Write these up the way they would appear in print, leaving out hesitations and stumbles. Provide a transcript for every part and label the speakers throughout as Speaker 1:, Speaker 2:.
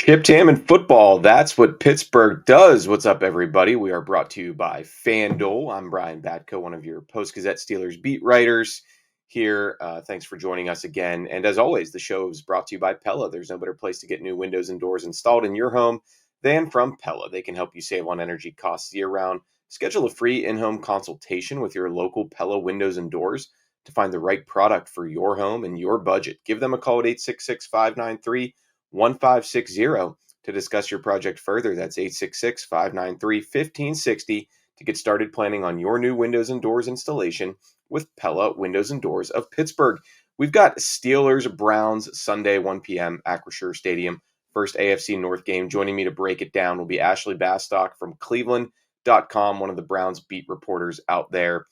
Speaker 1: Tipped ham and football. That's what Pittsburgh does. What's up, everybody? We are brought to you by FanDuel. I'm Brian Batko, one of your Post-Gazette Steelers beat writers here. Thanks for joining us again. And as always, the show is brought to you by Pella. There's no better place to get new windows and doors installed in your home than from Pella. They can help you save on energy costs year-round. Schedule a free in-home consultation with your local Pella windows and doors to find the right product for your home and your budget. Give them a call at 866-593-1560 to discuss your project further. That's 866-593-1560 to get started planning on your new windows and doors installation with Pella Windows and Doors of Pittsburgh. We've got Steelers Browns Sunday 1 p.m. Acrisure Stadium, first AFC North game. Joining me to break it down will be Ashley Bastock from Cleveland.com, one of the Browns beat reporters out there.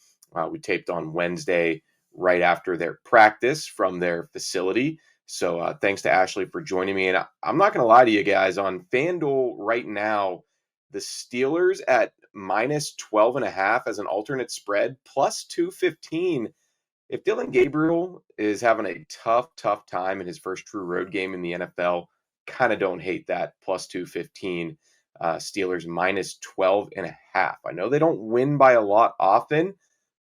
Speaker 1: We taped on Wednesday right after their practice from their facility. So thanks to Ashley for joining me. And I'm not going to lie to you guys, on FanDuel right now, the Steelers at minus 12.5 as an alternate spread, plus 215. If Dillon Gabriel is having a tough time in his first true road game in the NFL, kind of don't hate that plus 215. Steelers minus 12.5. I know they don't win by a lot often,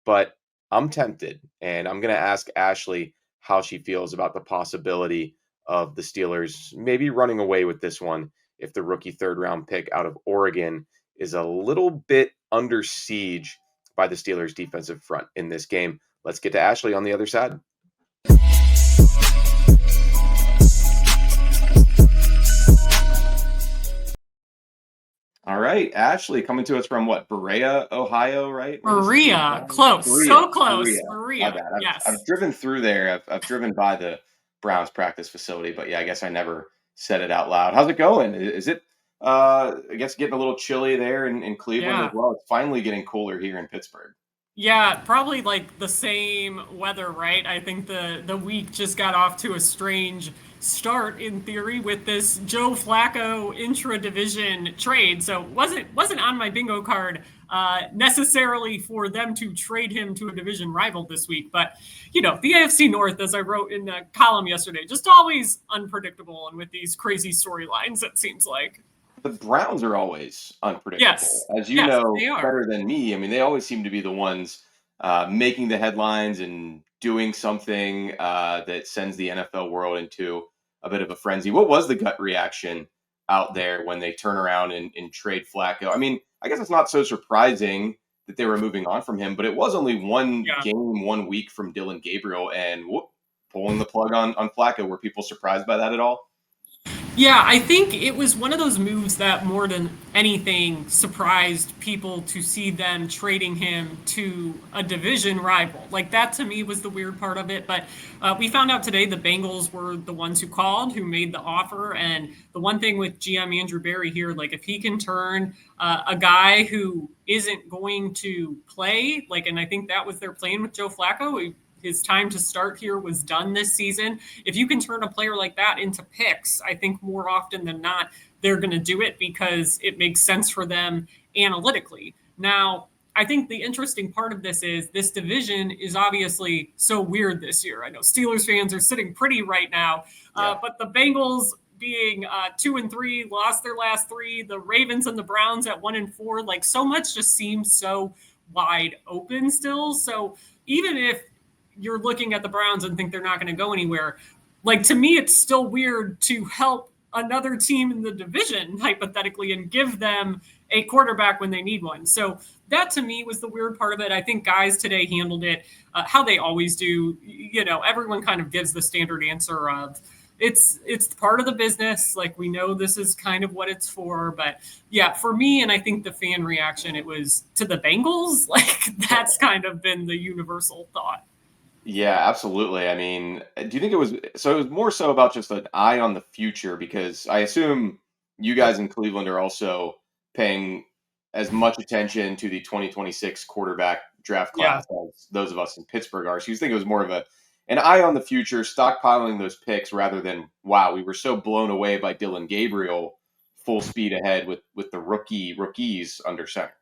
Speaker 1: but I'm tempted. And I'm going to ask Ashley how she feels about the possibility of the Steelers maybe running away with this one if the rookie third-round pick out of Oregon is a little bit under siege by the Steelers' defensive front in this game. Let's get to Ashley on the other side. All right, Ashley, coming to us from what? Berea, Ohio, right?
Speaker 2: Berea, close,
Speaker 1: Berea,
Speaker 2: so close.
Speaker 1: Berea.
Speaker 2: Yes.
Speaker 1: I've driven through there. I've driven by the Browns practice facility, but yeah, I guess I never said it out loud. How's it going? Is it, I guess, getting a little chilly there in Cleveland as well? It's finally getting cooler here in Pittsburgh.
Speaker 2: Yeah, probably like the same weather, right? I think the week just got off to a strange start in theory with this Joe Flacco intra-division trade. So wasn't on my bingo card necessarily for them to trade him to a division rival this week. But, the AFC North, as I wrote in the column yesterday, just always unpredictable and with these crazy storylines, it seems like.
Speaker 1: The Browns are always unpredictable.
Speaker 2: Yes.
Speaker 1: As you know better than me. I mean, they always seem to be the ones making the headlines and doing something that sends the NFL world into a bit of a frenzy. What was the gut reaction out there when they turn around and trade Flacco? I mean, I guess it's not so surprising that they were moving on from him, but it was only one game, 1 week from Dillon Gabriel and pulling the plug on Flacco. Were people surprised by that at all?
Speaker 2: Yeah, I think it was one of those moves that more than anything surprised people to see them trading him to a division rival. Like that to me was the weird part of it. But we found out today the Bengals were the ones who called, who made the offer. And the one thing with GM Andrew Berry here, like if he can turn a guy who isn't going to play, and I think that was their plan with Joe Flacco. His time to start here was done this season. If you can turn a player like that into picks, I think more often than not, they're going to do it because it makes sense for them analytically. Now, I think the interesting part of this is this division is obviously so weird this year. I know Steelers fans are sitting pretty right now, but the Bengals being 2-3, lost their last three, the Ravens and the Browns at 1-4, so much just seems so wide open still. So even if you're looking at the Browns and think they're not going to go anywhere, to me, it's still weird to help another team in the division, hypothetically, and give them a quarterback when they need one. So that, to me, was the weird part of it. I think guys today handled it how they always do. Everyone kind of gives the standard answer of, it's part of the business. We know this is kind of what it's for. But yeah, for me, and I think the fan reaction, it was to the Bengals. That's kind of been the universal thought.
Speaker 1: Yeah, absolutely. I mean, do you think it was more so about just an eye on the future? Because I assume you guys in Cleveland are also paying as much attention to the 2026 quarterback draft class as those of us in Pittsburgh are. So you think it was more of an eye on the future, stockpiling those picks rather than, wow, we were so blown away by Dillon Gabriel, full speed ahead with the rookies under center.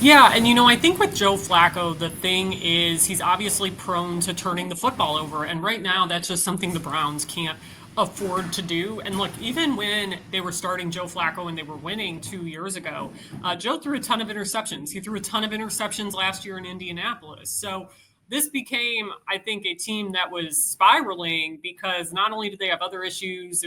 Speaker 2: Yeah, and I think with Joe Flacco, the thing is he's obviously prone to turning the football over. And right now, that's just something the Browns can't afford to do. And look, even when they were starting Joe Flacco and they were winning 2 years ago, Joe threw a ton of interceptions. He threw a ton of interceptions last year in Indianapolis. So this became, I think, a team that was spiraling because not only did they have other issues,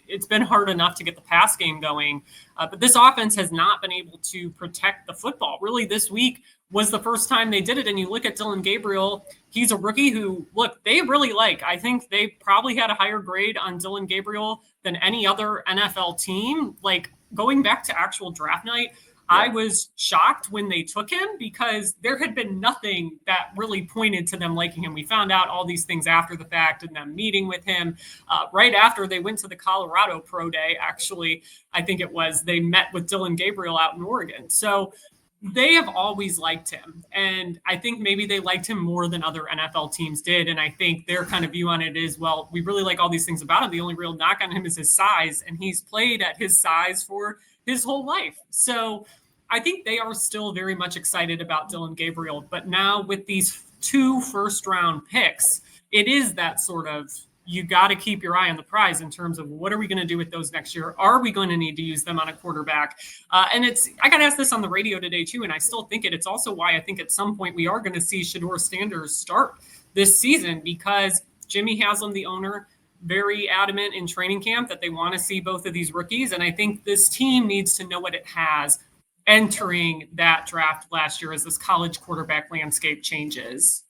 Speaker 2: it's been hard enough to get the pass game going, but this offense has not been able to protect the football. Really, this week was the first time they did it. And you look at Dillon Gabriel, he's a rookie who, look, they really like. I think they probably had a higher grade on Dillon Gabriel than any other NFL team. Like going back to actual draft night, I was shocked when they took him because there had been nothing that really pointed to them liking him. We found out all these things after the fact and them meeting with him right after they went to the Colorado Pro Day. Actually, I think it was, they met with Dillon Gabriel out in Oregon. So they have always liked him. And I think maybe they liked him more than other NFL teams did. And I think their kind of view on it is, well, we really like all these things about him. The only real knock on him is his size. And he's played at his size for his whole life. So I think they are still very much excited about Dillon Gabriel. But now with these 2 first-round picks, it is that sort of, you got to keep your eye on the prize in terms of what are we going to do with those next year? Are we going to need to use them on a quarterback? And I got asked this on the radio today too, and I still think it. It's also why I think at some point we are going to see Shedeur Sanders start this season because Jimmy Haslam, the owner, very adamant in training camp that they want to see both of these rookies. And I think this team needs to know what it has entering that draft last year as this college quarterback landscape changes.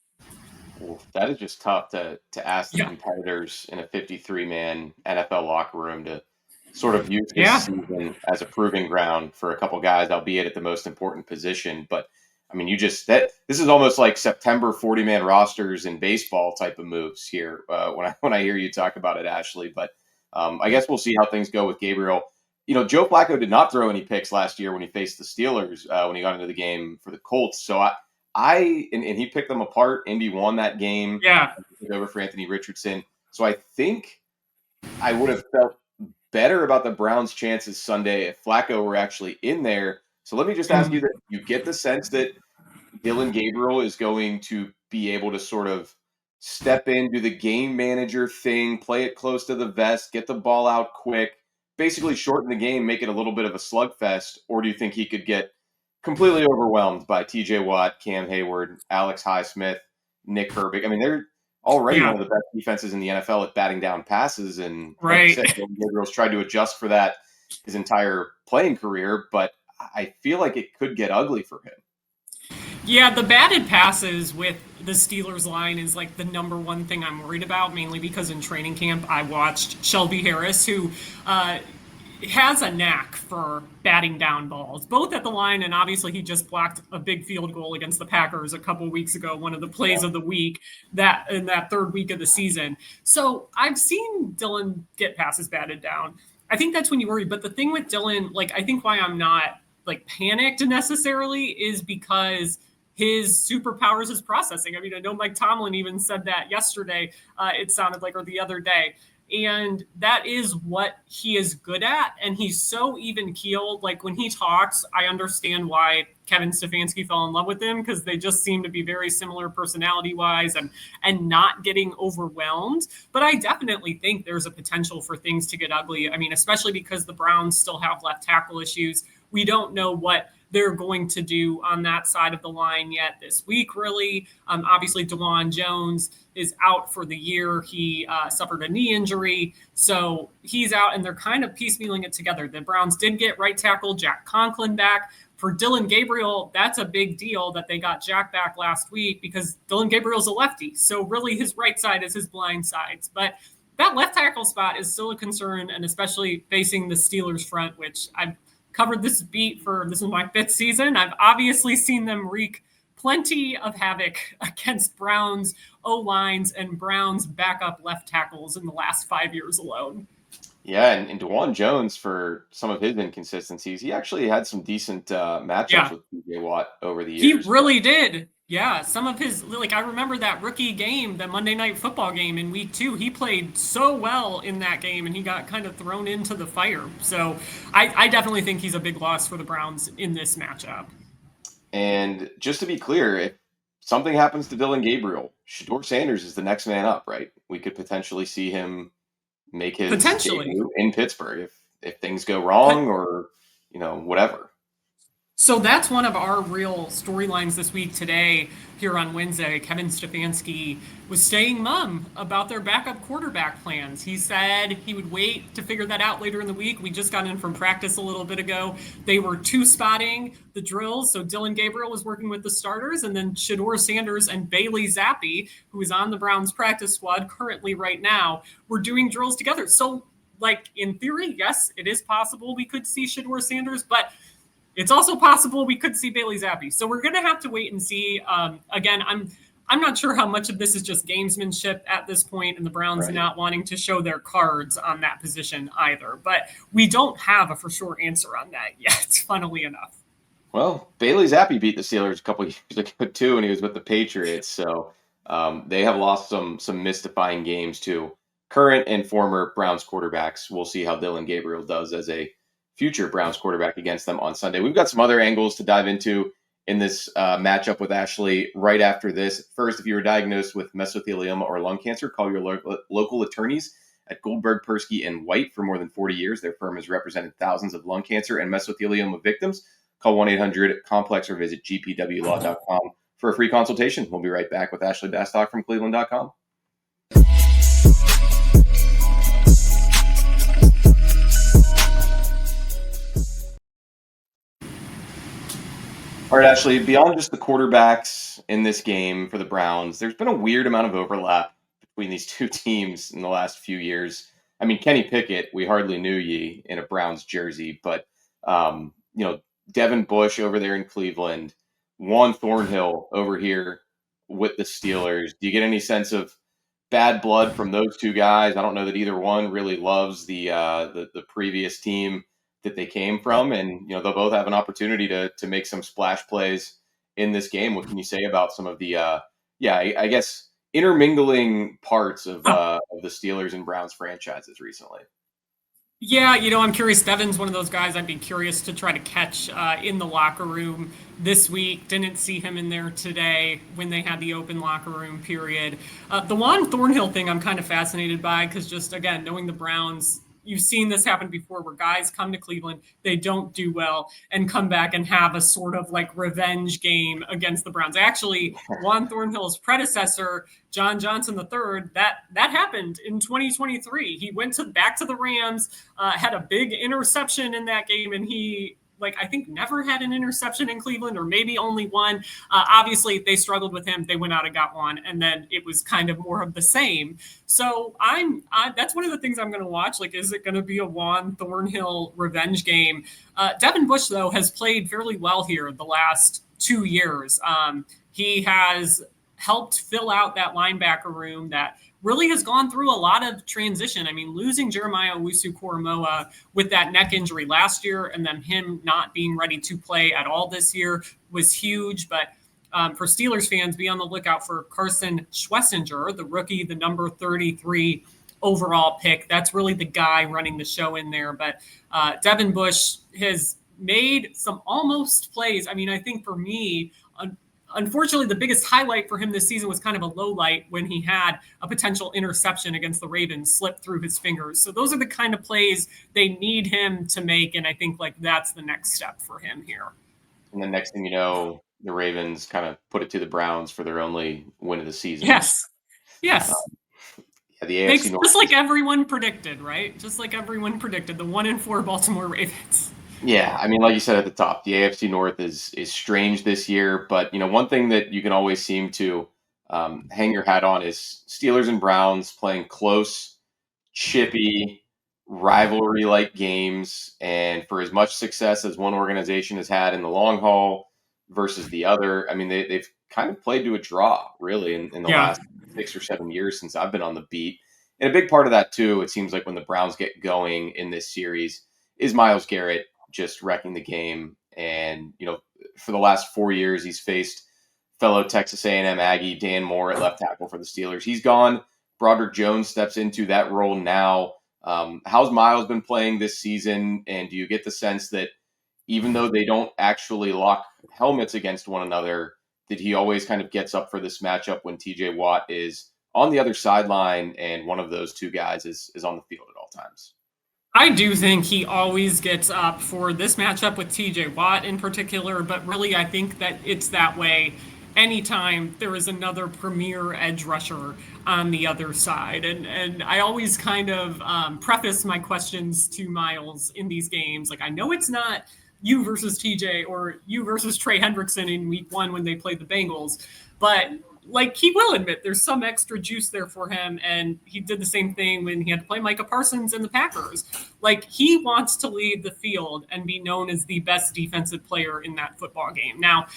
Speaker 1: Well, that is just tough to ask the competitors in a 53-man NFL locker room to sort of use this season as a proving ground for a couple guys, albeit at the most important position. But I mean, this is almost like September 40-man rosters in baseball type of moves here when I hear you talk about it, Ashley. But I guess we'll see how things go with Gabriel. You know, Joe Flacco did not throw any picks last year when he faced the Steelers when he got into the game for the Colts. So and he picked them apart. Indy won that game.
Speaker 2: Yeah.
Speaker 1: Over for Anthony Richardson. So I think I would have felt better about the Browns' chances Sunday if Flacco were actually in there. So let me just ask you that you get the sense that Dillon Gabriel is going to be able to sort of step in, do the game manager thing, play it close to the vest, get the ball out quick, basically shorten the game, make it a little bit of a slugfest? Or do you think he could get completely overwhelmed by TJ Watt, Cam Hayward, Alex Highsmith, Nick Herbig? I mean, they're already one of the best defenses in the NFL at batting down passes. And like you said, Gabriel's tried to adjust for that his entire playing career, but I feel like it could get ugly for him.
Speaker 2: Yeah, the batted passes with the Steelers line is like the number one thing I'm worried about, mainly because in training camp I watched Shelby Harris, who has a knack for batting down balls, both at the line and obviously he just blocked a big field goal against the Packers a couple weeks ago, one of the plays of the week that in that third week of the season. So I've seen Dillon get passes batted down. I think that's when you worry. But the thing with Dillon, like I think why I'm not like panicked necessarily is because his superpowers is processing. I mean, I know Mike Tomlin even said that yesterday, it sounded like, or the other day. And that is what he is good at. And he's so even keeled. Like when he talks, I understand why Kevin Stefanski fell in love with him because they just seem to be very similar personality wise and not getting overwhelmed. But I definitely think there's a potential for things to get ugly. I mean, especially because the Browns still have left tackle issues. We don't know what they're going to do on that side of the line yet this week, really. Obviously, DeJuan Jones is out for the year. He suffered a knee injury, so he's out, and they're kind of piecemealing it together. The Browns did get right tackle Jack Conklin back. For Dillon Gabriel, that's a big deal that they got Jack back last week because Dillon Gabriel's a lefty, so really his right side is his blind sides. But that left tackle spot is still a concern, and especially facing the Steelers front, which I've covered this beat this is my 5th season. I've obviously seen them wreak plenty of havoc against Browns O-lines and Browns backup left tackles in the last 5 years alone.
Speaker 1: Yeah, and DeJuan Jones, for some of his inconsistencies, he actually had some decent matchups with TJ Watt over the years.
Speaker 2: He really did. Yeah, some of his, like, I remember that rookie game, the Monday Night Football game in week 2. He played so well in that game, and he got kind of thrown into the fire. So I definitely think he's a big loss for the Browns in this matchup.
Speaker 1: And just to be clear, if something happens to Dillon Gabriel, Shedeur Sanders is the next man up, right? We could potentially see him make his
Speaker 2: Potentially.
Speaker 1: debut in Pittsburgh if things go wrong or whatever.
Speaker 2: So that's one of our real storylines this week today here on Wednesday. Kevin Stefanski was staying mum about their backup quarterback plans. He said he would wait to figure that out later in the week. We just got in from practice a little bit ago. They were two-spotting the drills. So Dillon Gabriel was working with the starters, and then Shedeur Sanders and Bailey Zappi, who is on the Browns practice squad currently right now, were doing drills together. So, like, in theory, yes, it is possible we could see Shedeur Sanders, but it's also possible we could see Bailey Zappi. So we're going to have to wait and see. Again, I'm not sure how much of this is just gamesmanship at this point, and the Browns not wanting to show their cards on that position either. But we don't have a for sure answer on that yet, funnily enough.
Speaker 1: Well, Bailey Zappi beat the Steelers a couple years ago too, and he was with the Patriots. So they have lost some mystifying games to current and former Browns quarterbacks. We'll see how Dillon Gabriel does as a future Browns quarterback against them on Sunday. We've got some other angles to dive into in this matchup with Ashley right after this. First, if you were diagnosed with mesothelioma or lung cancer, call your local attorneys at Goldberg, Persky, and White. For more than 40 years, their firm has represented thousands of lung cancer and mesothelioma victims. Call 1-800-COMPLEX or visit gpwlaw.com for a free consultation. We'll be right back with Ashley Bastock from Cleveland.com. All right, Ashley, beyond just the quarterbacks in this game for the Browns, there's been a weird amount of overlap between these two teams in the last few years. I mean, Kenny Pickett, we hardly knew ye in a Browns jersey, but, Devin Bush over there in Cleveland, Juan Thornhill over here with the Steelers. Do you get any sense of bad blood from those two guys? I don't know that either one really loves the previous team that they came from, and they'll both have an opportunity to make some splash plays in this game. What can you say about some of the I guess intermingling parts of the Steelers and Browns franchises recently?
Speaker 2: Yeah, I'm curious. Devin's one of those guys I'd be curious to try to catch in the locker room this week. Didn't see him in there today when they had the open locker room period. The Juan Thornhill thing I'm kind of fascinated by because just, again, knowing the Browns, you've seen this happen before where guys come to Cleveland, they don't do well, and come back and have a sort of like revenge game against the Browns. Actually, Juan Thornhill's predecessor, John Johnson III, that happened in 2023. He went back to the Rams, had a big interception in that game, and he I think never had an interception in Cleveland, or maybe only one. Obviously, they struggled with him. They went out and got one, and then it was kind of more of the same. So that's one of the things I'm going to watch. Is it going to be a Juan Thornhill revenge game? Devin Bush, though, has played fairly well here the last 2 years. He has helped fill out that linebacker room that really has gone through a lot of transition. I mean, losing Jeremiah Owusu-Koramoah with that neck injury last year and then him not being ready to play at all this year was huge. But for Steelers fans, be on the lookout for Carson Schwessinger, the rookie, the number 33 overall pick. That's really the guy running the show in there. But Devin Bush has made some almost plays. I mean, I think for me, unfortunately, the biggest highlight for him this season was kind of a low light when he had a potential interception against the Ravens slip through his fingers. So those are the kind of plays they need him to make, and I think that's the next step for him here.
Speaker 1: And the next thing you know, the Ravens kind of put it to the Browns for their only win of the season.
Speaker 2: Yes. The
Speaker 1: AFC North,
Speaker 2: just like everyone predicted, right? Just like everyone predicted, the 1-4 Baltimore Ravens.
Speaker 1: Yeah, I mean, like you said at the top, the AFC North is strange this year. But, one thing that you can always seem to hang your hat on is Steelers and Browns playing close, chippy, rivalry-like games. And for as much success as one organization has had in the long haul versus the other, I mean, they've kind of played to a draw, really, in the last 6 or 7 years since I've been on the beat. And a big part of that, too, it seems like when the Browns get going in this series is Myles Garrett just wrecking the game. And, for the last 4 years, he's faced fellow Texas A&M Aggie Dan Moore at left tackle for the Steelers. He's gone. Broderick Jones steps into that role now. How's Myles been playing this season? And do you get the sense that even though they don't actually lock helmets against one another, that he always kind of gets up for this matchup when TJ Watt is on the other sideline, and one of those two guys is on the field at all times.
Speaker 2: I do think he always gets up for this matchup with TJ Watt in particular, but really I think that it's that way anytime there is another premier edge rusher on the other side. And I always kind of preface my questions to Myles in these games. Like, I know it's not you versus TJ or you versus Trey Hendrickson in week 1 when they played the Bengals, but like, he will admit there's some extra juice there for him. And he did the same thing when he had to play Micah Parsons and the Packers. Like, he wants to lead the field and be known as the best defensive player in that football game. Now,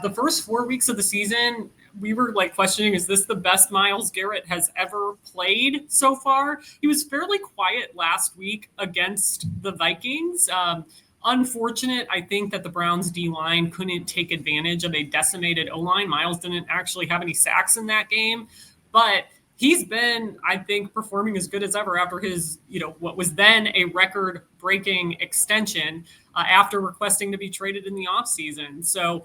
Speaker 2: the first 4 weeks of the season, we were like questioning, is this the best Myles Garrett has ever played so far? He was fairly quiet last week against the Vikings. Unfortunate, I think, that the Browns D-line couldn't take advantage of a decimated O-line. Myles didn't actually have any sacks in that game, but he's been, I think, performing as good as ever after his, what was then a record-breaking extension after requesting to be traded in the offseason. So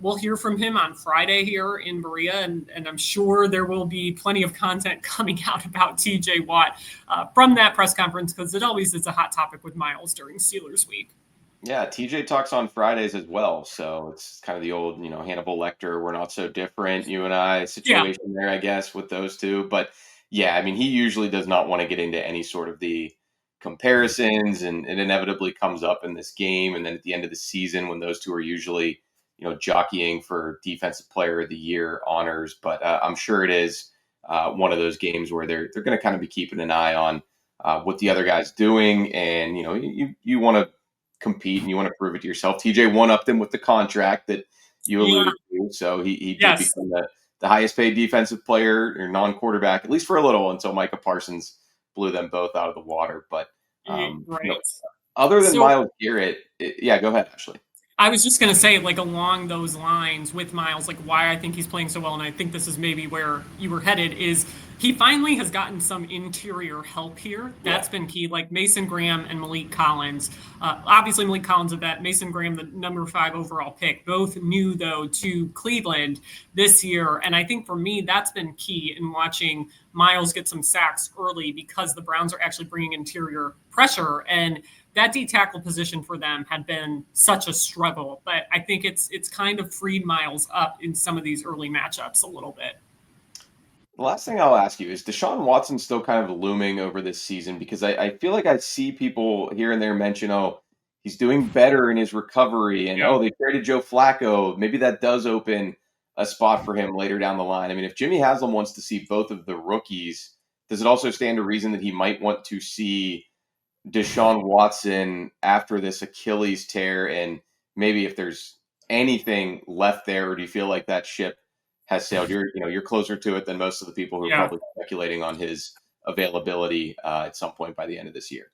Speaker 2: we'll hear from him on Friday here in Berea, and I'm sure there will be plenty of content coming out about TJ Watt from that press conference, because it always is a hot topic with Myles during Steelers week.
Speaker 1: Yeah, TJ talks on Fridays as well, so it's kind of the old, Hannibal Lecter, we're not so different, you and I situation there, I guess, with those two. But yeah, I mean, he usually does not want to get into any sort of the comparisons, and it inevitably comes up in this game, and then at the end of the season when those two are usually jockeying for defensive player of the year honors. But I'm sure it is one of those games where they're going to kind of be keeping an eye on what the other guy's doing. And, you want to compete and you want to prove it to yourself. TJ one-upped him with the contract that you alluded to. So he did become the highest paid defensive player or non-quarterback, at least for a little, until Micah Parsons blew them both out of the water. But other than Myles Garrett, go ahead, Ashley.
Speaker 2: I was just going to say, like, along those lines with Myles, like, why I think he's playing so well, and I think this is maybe where you were headed, is he finally has gotten some interior help here. That's been key. Like Mason Graham and Malik Collins. Obviously, Malik Collins a vet. Mason Graham, the number 5 overall pick. Both new, though, to Cleveland this year. And I think for me, that's been key in watching Myles get some sacks early, because the Browns are actually bringing interior pressure. And that D tackle position for them had been such a struggle, but I think it's kind of freed Myles up in some of these early matchups a little bit.
Speaker 1: The last thing I'll ask you is, Deshaun Watson still kind of looming over this season? Because I feel like I see people here and there mention, he's doing better in his recovery, and they traded Joe Flacco. Maybe that does open a spot for him later down the line. I mean, if Jimmy Haslam wants to see both of the rookies, does it also stand to reason that he might want to see Deshaun Watson after this Achilles tear? And maybe if there's anything left there, or do you feel like that ship has sailed? You're closer to it than most of the people who are probably speculating on his availability at some point by the end of this year.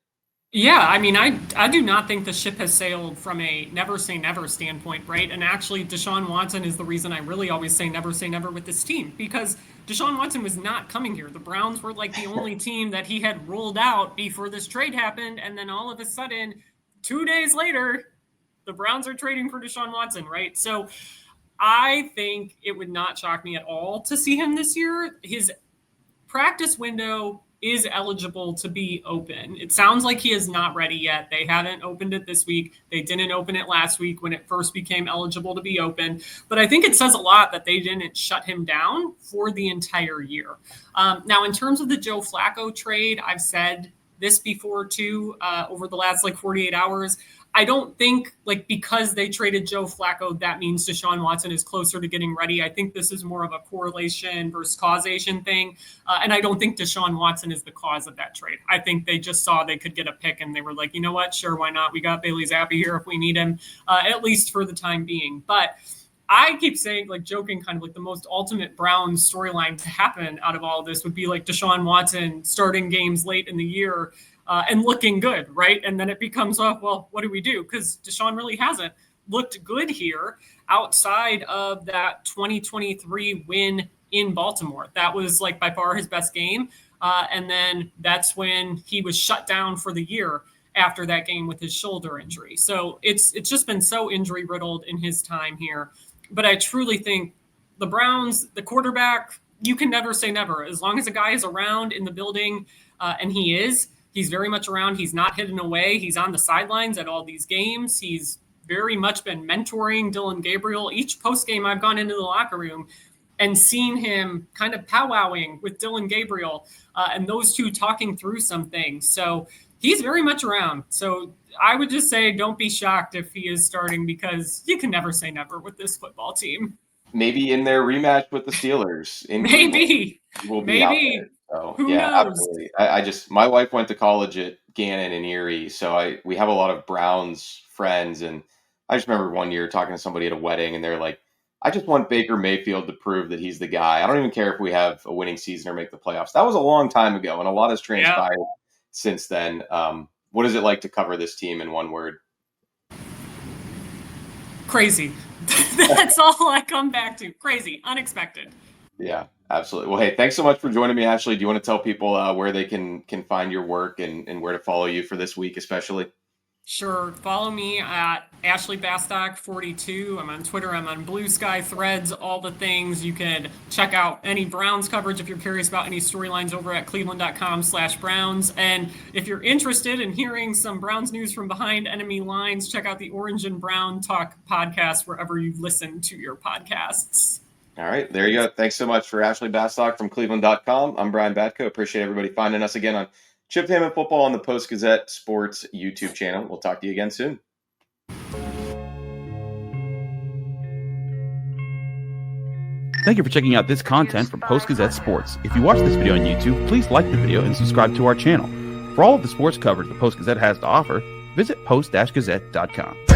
Speaker 2: Yeah, I mean, I do not think the ship has sailed from a never say never standpoint, right? And actually, Deshaun Watson is the reason I really always say never with this team, because Deshaun Watson was not coming here. The Browns were like the only team that he had ruled out before this trade happened. And then all of a sudden, 2 days later, the Browns are trading for Deshaun Watson, right? So I think it would not shock me at all to see him this year. His practice window is eligible to be open. It sounds like he is not ready yet. They haven't opened it this week. They didn't open it last week when it first became eligible to be open. But I think it says a lot that they didn't shut him down for the entire year. Now, in terms of the Joe Flacco trade, I've said this before too, over the last 48 hours. I don't think because they traded Joe Flacco, that means Deshaun Watson is closer to getting ready. I think this is more of a correlation versus causation thing. And I don't think Deshaun Watson is the cause of that trade. I think they just saw they could get a pick and they were like, you know what? Sure, why not? We got Bailey Zappi here if we need him, at least for the time being. But I keep saying, joking, kind of the most ultimate Browns storyline to happen out of all of this would be Deshaun Watson starting games late in the year and looking good, right? And then it becomes, well, what do we do? Because Deshaun really hasn't looked good here outside of that 2023 win in Baltimore. That was by far his best game. And then that's when he was shut down for the year after that game with his shoulder injury. So it's just been so injury riddled in his time here. But I truly think the Browns, the quarterback, you can never say never. As long as a guy is around in the building, and he's very much around. He's not hidden away. He's on the sidelines at all these games. He's very much been mentoring Dillon Gabriel. Each post game I've gone into the locker room and seen him kind of powwowing with Dillon Gabriel, and those two talking through some things. So he's very much around. So I would just say don't be shocked if he is starting, because you can never say never with this football team.
Speaker 1: Maybe in their rematch with the Steelers.
Speaker 2: Maybe.
Speaker 1: We'll be out there. So,
Speaker 2: Who
Speaker 1: yeah,
Speaker 2: knows?
Speaker 1: absolutely. My wife went to college at Gannon and Erie, so we have a lot of Browns friends, and I just remember one year talking to somebody at a wedding, and they're like, I just want Baker Mayfield to prove that he's the guy. I don't even care if we have a winning season or make the playoffs. That was a long time ago, and a lot has transpired since then. What is it like to cover this team in one word?
Speaker 2: Crazy. That's all I come back to. Crazy. Unexpected.
Speaker 1: Yeah, absolutely. Well, hey, thanks so much for joining me, Ashley. Do you want to tell people where they can find your work and where to follow you for this week especially?
Speaker 2: Sure. Follow me at Ashley Bastock 42. I'm on Twitter. I'm on Blue Sky, Threads, all the things. You can check out any Browns coverage if you're curious about any storylines over at cleveland.com/Browns. And if you're interested in hearing some Browns news from behind enemy lines, check out the Orange and Brown Talk podcast wherever you listen to your podcasts.
Speaker 1: All right, there you go. Thanks so much for Ashley Bastock from cleveland.com. I'm Brian Batko. Appreciate everybody finding us again on Chip Hammond Football on the Post-Gazette Sports YouTube channel. We'll talk to you again soon.
Speaker 3: Thank you for checking out this content from Post-Gazette Sports. If you watch this video on YouTube, please like the video and subscribe to our channel. For all of the sports coverage the Post-Gazette has to offer, visit post-gazette.com.